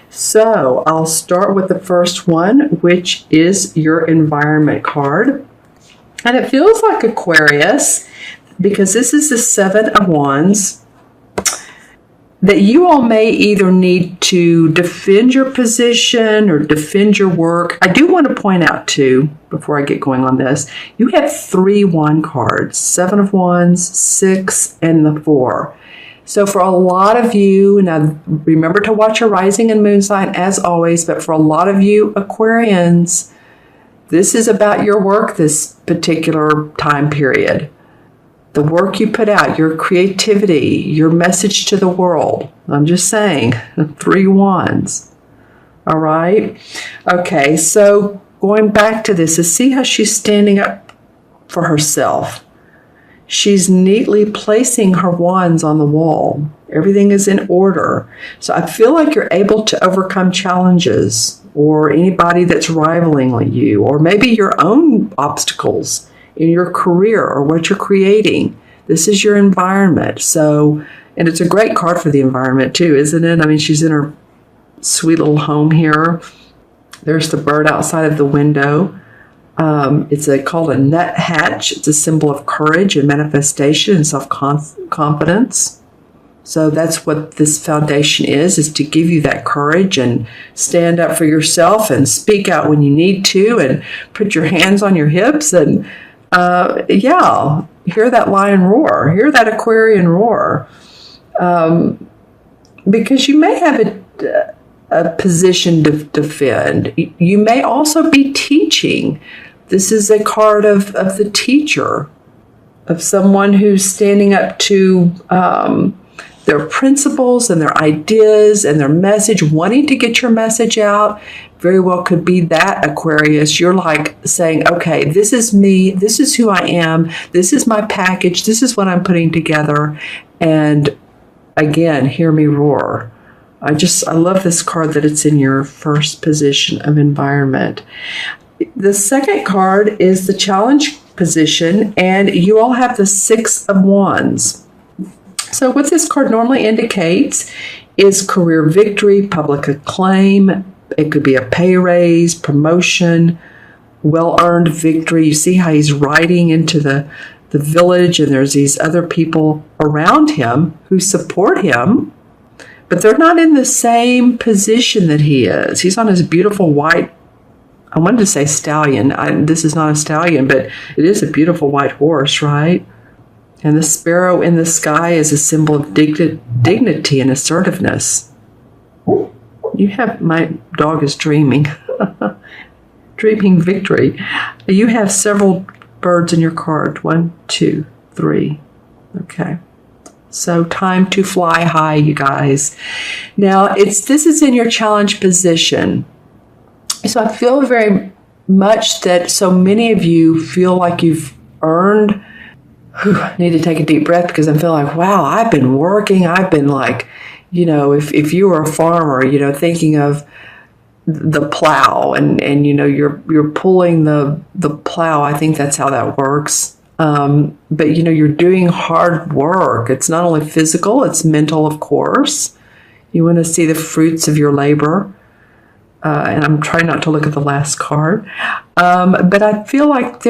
So I'll start with the first one, which is your environment card. And it feels like Aquarius, because this is the Seven of Wands, that you all may either need to defend your position or defend your work. I do want to point out too, before I get going on this, you have 3 wand cards, 7 of Wands, 6, and the 4. So for a lot of you, now remember to watch your rising and moon sign as always, but for a lot of you Aquarians, this is about your work this particular time period. The work you put out, your creativity, your message to the world. I'm just saying, 3 wands. All right? Okay, so going back to this, is see how she's standing up for herself. She's neatly placing her wands on the wall. Everything is in order. So I feel like you're able to overcome challenges or anybody that's rivaling you, or maybe your own obstacles in your career or what you're creating. This is your environment. So, and it's a great card for the environment too, isn't it? I mean, she's in her sweet little home here. There's the bird outside of the window. It's called a nuthatch. It's a symbol of courage and manifestation and self-confidence. So that's what this foundation is to give you that courage and stand up for yourself and speak out when you need to and put your hands on your hips and, hear that lion roar, hear that Aquarian roar. Because you may have a position to defend. You may also be teaching. This is a card of the teacher, of someone who's standing up to their principles and their ideas and their message, wanting to get your message out. Very well could be that, Aquarius. You're like saying, okay, this is me. This is who I am. This is my package. This is what I'm putting together. And again, hear me roar. I love this card that it's in your first position of environment. The second card is the challenge position, and you all have the 6 of Wands. So what this card normally indicates is career victory, public acclaim. It could be a pay raise, promotion, well-earned victory. You see how he's riding into the village, and there's these other people around him who support him, but they're not in the same position that he is. He's on his beautiful white, I wanted to say stallion. This is not a stallion, but it is a beautiful white horse, right? And the sparrow in the sky is a symbol of dignity and assertiveness. My dog is dreaming. Dreaming victory. You have several birds in your card. 1, 2, 3. Okay. So time to fly high, you guys. Now, this is in your challenge position. So I feel very much that so many of you feel like you've earned. I need to take a deep breath because I feel like, wow, I've been working. I've been like, if you were a farmer, thinking of the plow and you're pulling the plow. I think that's how that works. But you're doing hard work. It's not only physical, it's mental, of course. You want to see the fruits of your labor. And I'm trying not to look at the last card. But I feel like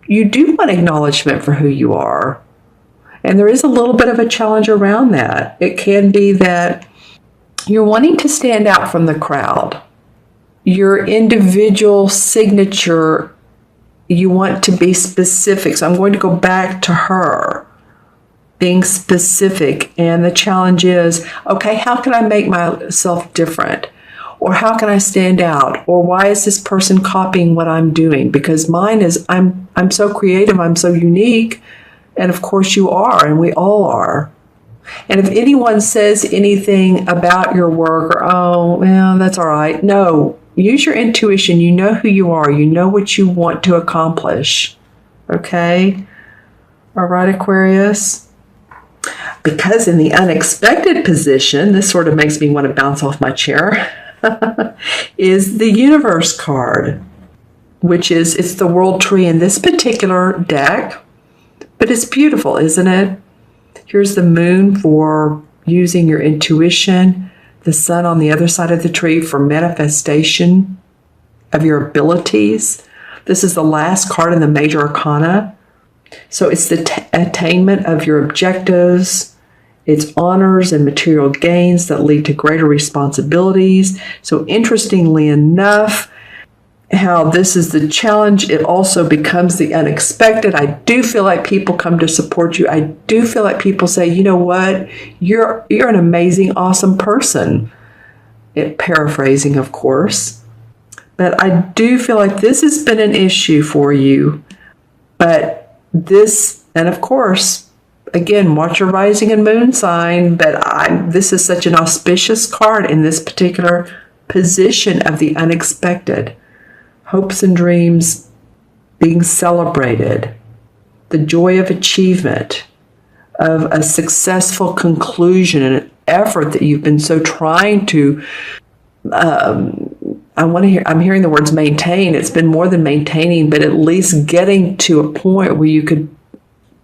you do want acknowledgement for who you are. And there is a little bit of a challenge around that. It can be that you're wanting to stand out from the crowd. Your individual signature, you want to be specific. So I'm going to go back to her being specific. And the challenge is, okay, how can I make myself different? Or how can I stand out? Or why is this person copying what I'm doing? Because mine is, I'm so creative, I'm so unique. And of course you are, and we all are. And if anyone says anything about your work, or, oh, well, that's all right. No, use your intuition. You know who you are. You know what you want to accomplish. Okay? All right, Aquarius? Because in the unexpected position, this sort of makes me want to bounce off my chair, is the universe card, which is, it's the world tree in this particular deck, but it's beautiful, isn't it? Here's the moon for using your intuition, the sun on the other side of the tree for manifestation of your abilities. This is the last card in the major arcana. So it's the attainment of your objectives. It's honors and material gains that lead to greater responsibilities. So interestingly enough, how this is the challenge, it also becomes the unexpected. I do feel like people come to support you. I do feel like people say, you know what, you're an amazing, awesome person. Paraphrasing, of course. But I do feel like this has been an issue for you. But this, and of course, again, watch your rising and moon sign, but this is such an auspicious card in this particular position of the unexpected. Hopes and dreams being celebrated, the joy of achievement, of a successful conclusion and an effort that you've been so trying to, I'm hearing the words maintain. It's been more than maintaining, but at least getting to a point where you could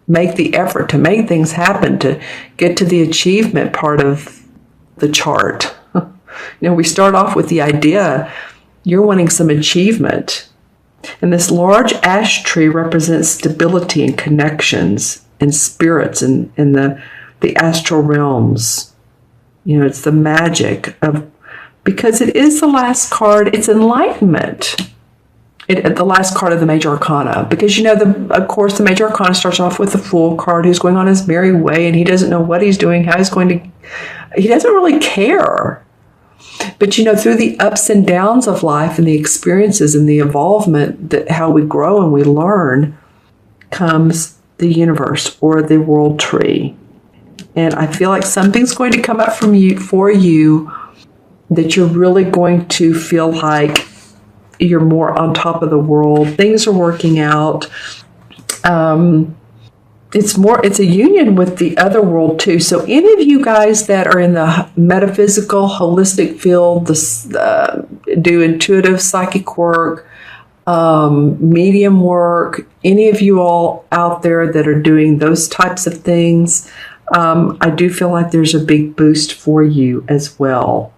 make the effort to make things happen, to get to the achievement part of the chart. We start off with the idea. You're wanting some achievement. And this large ash tree represents stability and connections and spirits in the astral realms. It's the magic of, because it is the last card, it's enlightenment. The last card of the major arcana. Because, of course, the major arcana starts off with the Fool card who's going on his merry way and he doesn't know what he's doing, how he's going to, he doesn't really care. But, through the ups and downs of life and the experiences and the evolvement, that how we grow and we learn, comes the universe or the world tree. And I feel like something's going to come up for you that you're really going to feel like you're more on top of the world. Things are working out. It's a union with the other world too. So any of you guys that are in the metaphysical, holistic field, do intuitive psychic work, medium work, any of you all out there that are doing those types of things, I do feel like there's a big boost for you as well.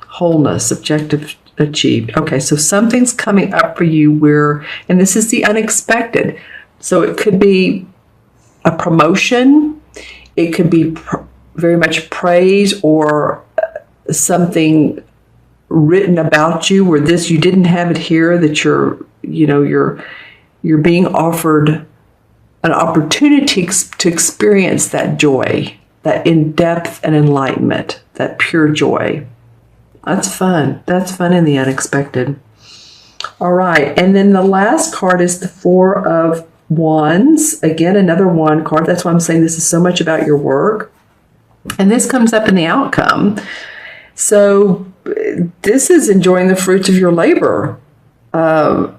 Wholeness, objective achieved. Okay, so something's coming up for you and this is the unexpected. So it could be a promotion, it could be very much praise or something written about you where you didn't have it here, that you're being offered an opportunity to experience that joy, that in-depth and enlightenment, that pure joy. That's fun. That's fun in the unexpected. All right, and then the last card is the Four of Wands. Again, another wand card. That's why I'm saying this is so much about your work. And this comes up in the outcome. So this is enjoying the fruits of your labor. It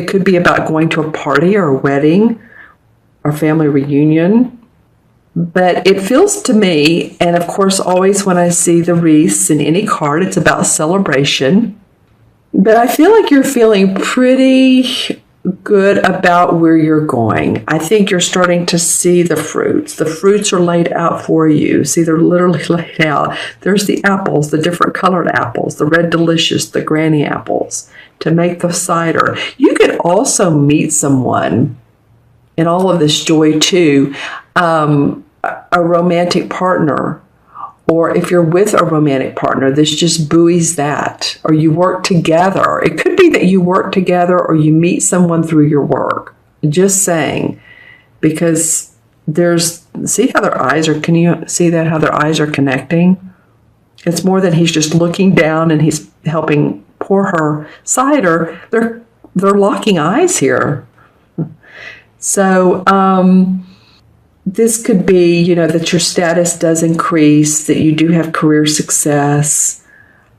could be about going to a party or a wedding or family reunion. But it feels to me, and of course always when I see the wreaths in any card, it's about celebration. But I feel like you're feeling pretty good about where you're going. I think you're starting to see the fruits. The fruits are laid out for you. See, they're literally laid out. There's the apples, the different colored apples, the red delicious, the granny apples to make the cider. You could also meet someone in all of this joy too, a romantic partner. Or if you're with a romantic partner, this just buoys that. Or you work together. It could be that you work together or you meet someone through your work. Just saying. Because see how their eyes are, can you see that, how their eyes are connecting? It's more than he's just looking down and he's helping pour her cider. They're locking eyes here. So, this could be, that your status does increase, that you do have career success,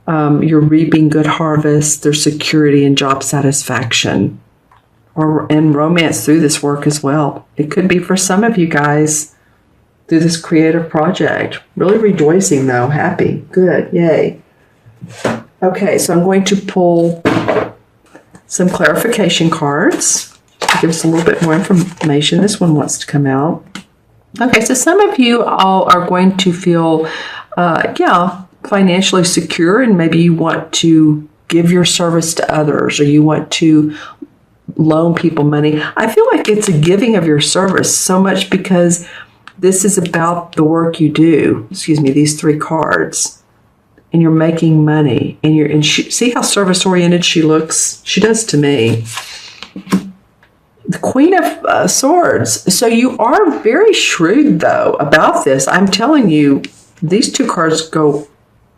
you're reaping good harvest, there's security and job satisfaction, and romance through this work as well. It could be for some of you guys through this creative project. Really rejoicing though, happy, good, yay. Okay, so I'm going to pull some clarification cards to give us a little bit more information. This one wants to come out. Okay, so some of you all are going to feel Yeah, financially secure, and maybe you want to give your service to others, or you want to loan people money. I feel like it's a giving of your service so much because this is about the work you do. Excuse me, these 3 cards. And you're making money. And see how service oriented she looks? She does to me. The Queen of Swords. So you are very shrewd, though, about this. I'm telling you, these 2 cards go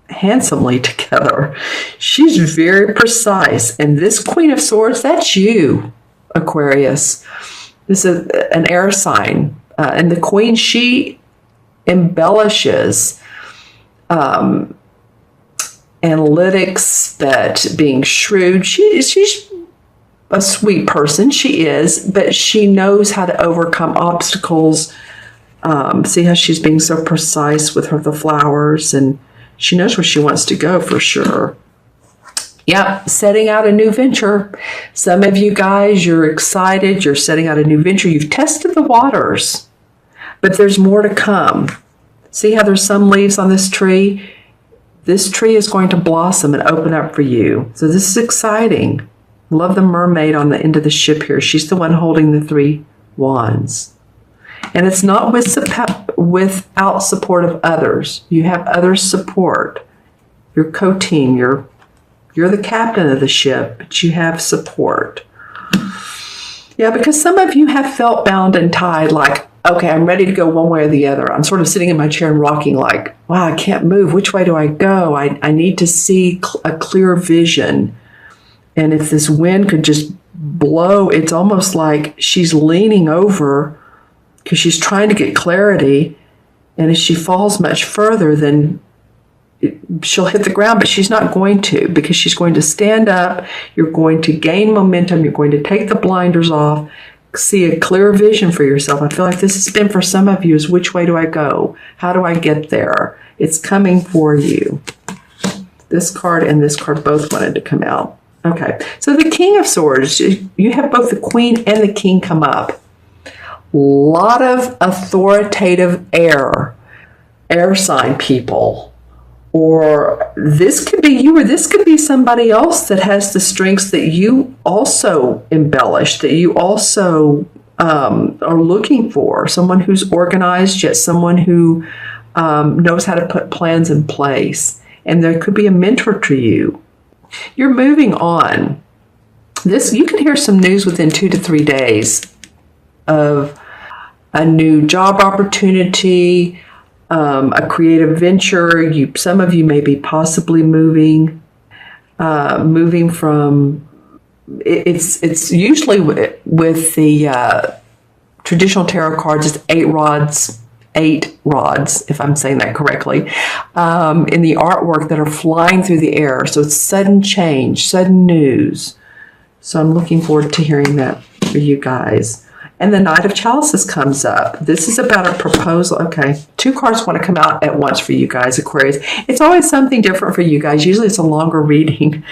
handsomely together. She's very precise. And this Queen of Swords, that's you, Aquarius. This is an air sign. And the Queen, she embellishes analytics, that being shrewd. She's a sweet person. She is, but she knows how to overcome obstacles. See how she's being so precise with the flowers, and she knows where she wants to go for sure. Yeah, setting out a new venture. Some of you guys, you're excited. You're setting out a new venture. You've tested the waters, but there's more to come. See how there's some leaves on this tree? This tree is going to blossom and open up for you. So this is exciting. Love the mermaid on the end of the ship here. She's the one holding the 3 wands. And it's not without support of others. You have others' support. Your co-team, you're the captain of the ship, but you have support. Yeah, because some of you have felt bound and tied, like, okay, I'm ready to go one way or the other. I'm sort of sitting in my chair and rocking like, wow, I can't move. Which way do I go? I need to see a clear vision. And if this wind could just blow, it's almost like she's leaning over because she's trying to get clarity. And if she falls much further, then she'll hit the ground, but she's not going to, because she's going to stand up. You're going to gain momentum. You're going to take the blinders off, see a clear vision for yourself. I feel like this has been for some of you is, which way do I go? How do I get there? It's coming for you. This card and this card both wanted to come out. Okay, so the King of Swords, you have both the Queen and the King come up. Lot of authoritative air sign people. Or this could be you, or this could be somebody else that has the strengths that you also embellish, that you also are looking for. Someone who's organized, yet someone who knows how to put plans in place. And there could be a mentor to you. You're moving on. You can hear some news within 2 to 3 days of a new job opportunity, a creative venture. Some of you may be possibly moving from. It's usually with the traditional tarot cards. It's 8 rods, if I'm saying that correctly, in the artwork that are flying through the air. So it's sudden change, sudden news. So I'm looking forward to hearing that for you guys. And the Knight of Chalices comes up. This is about a proposal. Okay, 2 cards want to come out at once for you guys, Aquarius. It's always something different for you guys. Usually it's a longer reading.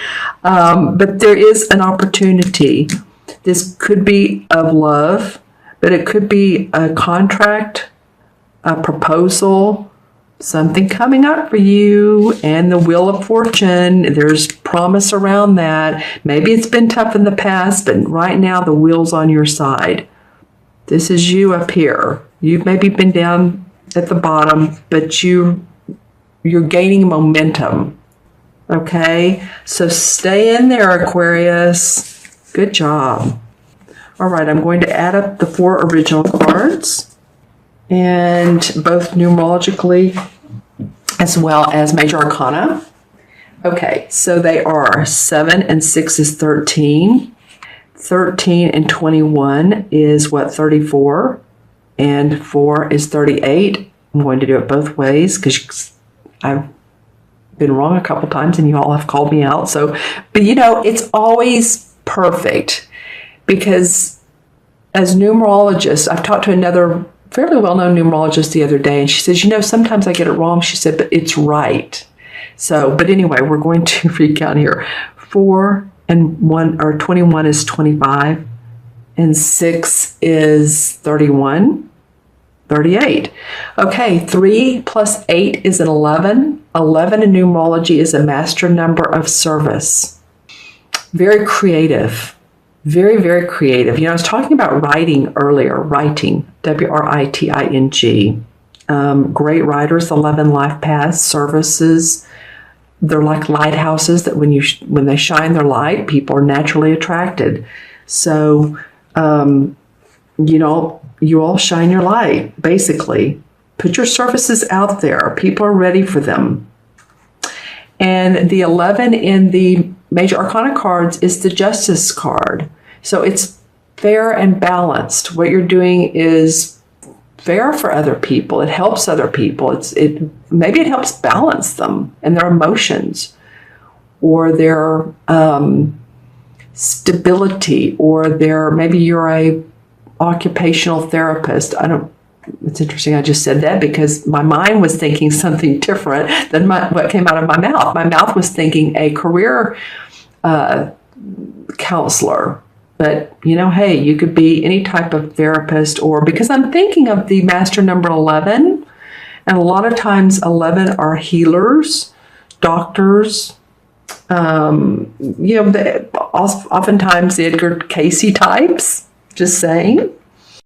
But there is an opportunity. This could be of love, but it could be a contract, a proposal, something coming up for you, and the Wheel of Fortune. There's promise around that. Maybe it's been tough in the past, but right now the wheel's on your side. This is you up here. You've maybe been down at the bottom, but you're gaining momentum. Okay? So stay in there, Aquarius. Good job. All right, I'm going to add up the 4 original cards, and both numerologically as well as major arcana. Okay, so they are 7 and 6 is 13. 13 and 21 is what, 34, and 4 is 38. I'm going to do it both ways because I've been wrong a couple times and you all have called me out. So, but you know, it's always perfect because as numerologists, I've talked to another fairly well-known numerologist the other day, and she says, you know, sometimes I get it wrong. She said, but it's right. So, but anyway, we're going to recount here. 4 and 1 or 21 is 25, and 6 is 31, 38. Okay, 3 plus 8 is an 11. 11 in numerology is a master number of service. Very creative. Very, very creative. You know, I was talking about writing earlier, writing, W-R-I-T-I-N-G. Great writers, 11 life paths, services. They're like lighthouses that when they shine their light, people are naturally attracted. So, you know, you all shine your light, basically. Put your services out there. People are ready for them. And the 11 in the Major Arcana cards is the Justice card. So it's fair and balanced. What you're doing is fair for other people. It helps other people. Maybe it helps balance them and their emotions or their stability, or maybe you're a occupational therapist. It's interesting I just said that because my mind was thinking something different than what came out of my mouth. My mouth was thinking a career counselor. But, you know, hey, you could be any type of therapist, or because I'm thinking of the master number 11, and a lot of times 11 are healers, doctors, you know, oftentimes the Edgar Casey types, just saying.